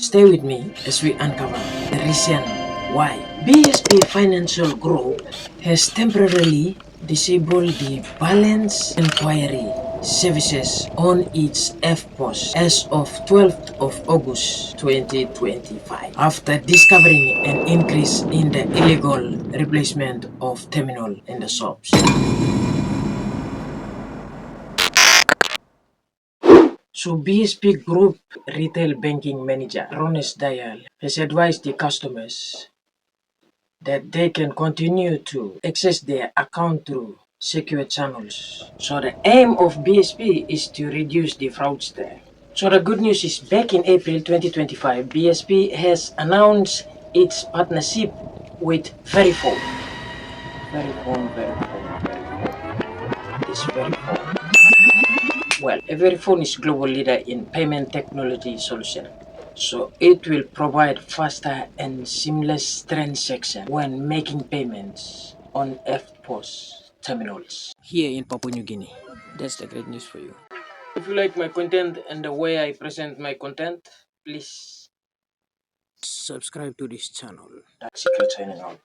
Stay with me as we uncover the reason why BSP Financial Group has temporarily disabled the balance inquiry services on its Eftpos as of 12th of August 2025 after discovering an increase in the illegal replacement of terminal in the shops. So BSP Group Retail Banking Manager Ronis Dayal has advised the customers that they can continue to access their account through secure channels. So the aim of BSP is to reduce the fraudster. So the good news is back in April 2025, BSP has announced its partnership with Verifone. Verifone. This Verifone. Well, a Verifone is global leader in payment technology solution. So it will provide faster and seamless transaction when making payments on Eftpos terminals here in Papua New Guinea. That's the great news for you. If you like my content and the way I present my content, please subscribe to this channel. That's Secret signing out.